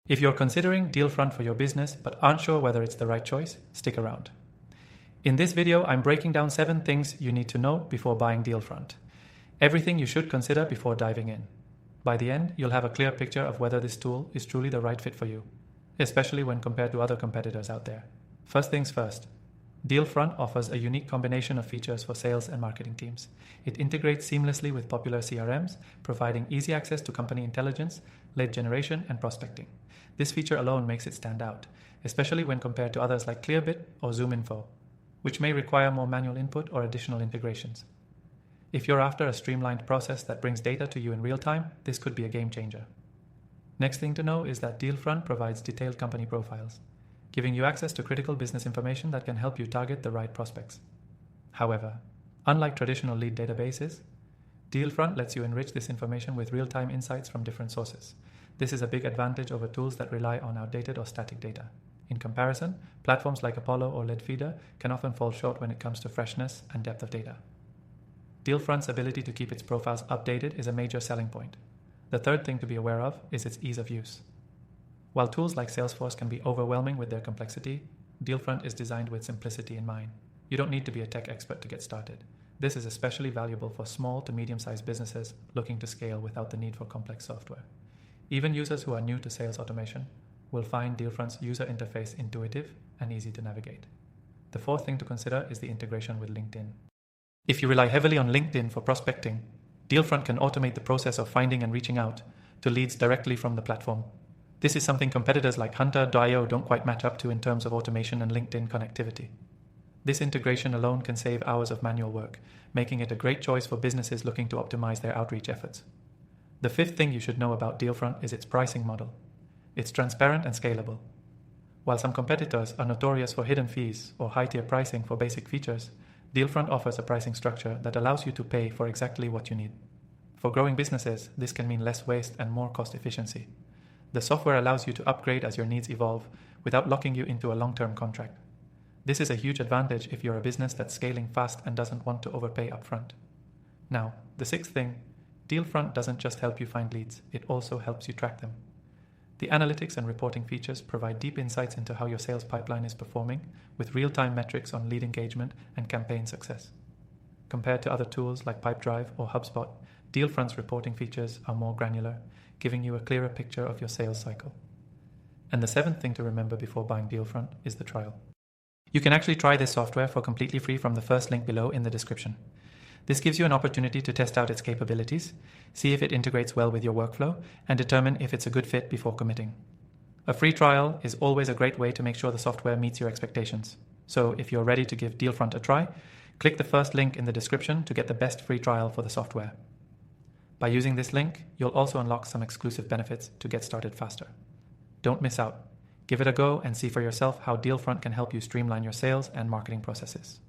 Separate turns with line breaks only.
If you're considering Dealfront for your business but aren't sure whether it's the right choice, stick around. In this video, I'm breaking down 7 things you need to know before buying Dealfront. Everything you should consider before diving in. By the end, you'll have a clear picture of whether this tool is truly the right fit for you, especially when compared to other competitors out there. First things first, Dealfront offers a unique combination of features for sales and marketing teams. It integrates seamlessly with popular CRMs, providing easy access to company intelligence, lead generation, and prospecting. This feature alone makes it stand out, especially when compared to others like Clearbit or ZoomInfo, which may require more manual input or additional integrations. If you're after a streamlined process that brings data to you in real time, this could be a game changer. Next thing to know is that Dealfront provides detailed company profiles, giving you access to critical business information that can help you target the right prospects. However, unlike traditional lead databases, Dealfront lets you enrich this information with real-time insights from different sources. This is a big advantage over tools that rely on outdated or static data. In comparison, platforms like Apollo or Leadfeeder can often fall short when it comes to freshness and depth of data. Dealfront's ability to keep its profiles updated is a major selling point. The third thing to be aware of is its ease of use. While tools like Salesforce can be overwhelming with their complexity, Dealfront is designed with simplicity in mind. You don't need to be a tech expert to get started. This is especially valuable for small to medium-sized businesses looking to scale without the need for complex software. Even users who are new to sales automation will find Dealfront's user interface intuitive and easy to navigate. The fourth thing to consider is the integration with LinkedIn. If you rely heavily on LinkedIn for prospecting, Dealfront can automate the process of finding and reaching out to leads directly from the platform. This is something competitors like Hunter.io don't quite match up to in terms of automation and LinkedIn connectivity. This integration alone can save hours of manual work, making it a great choice for businesses looking to optimize their outreach efforts. The fifth thing you should know about Dealfront is its pricing model. It's transparent and scalable. While some competitors are notorious for hidden fees or high-tier pricing for basic features, Dealfront offers a pricing structure that allows you to pay for exactly what you need. For growing businesses, this can mean less waste and more cost efficiency. The software allows you to upgrade as your needs evolve without locking you into a long-term contract. This is a huge advantage if you're a business that's scaling fast and doesn't want to overpay upfront. Now, the sixth thing, Dealfront doesn't just help you find leads, it also helps you track them. The analytics and reporting features provide deep insights into how your sales pipeline is performing, with real-time metrics on lead engagement and campaign success. Compared to other tools like Pipedrive or HubSpot, Dealfront's reporting features are more granular, giving you a clearer picture of your sales cycle. And the seventh thing to remember before buying Dealfront is the trial. You can actually try this software for completely free from the first link below in the description. This gives you an opportunity to test out its capabilities, see if it integrates well with your workflow, and determine if it's a good fit before committing. A free trial is always a great way to make sure the software meets your expectations. So if you're ready to give Dealfront a try, click the first link in the description to get the best free trial for the software. By using this link, you'll also unlock some exclusive benefits to get started faster. Don't miss out. Give it a go and see for yourself how Dealfront can help you streamline your sales and marketing processes.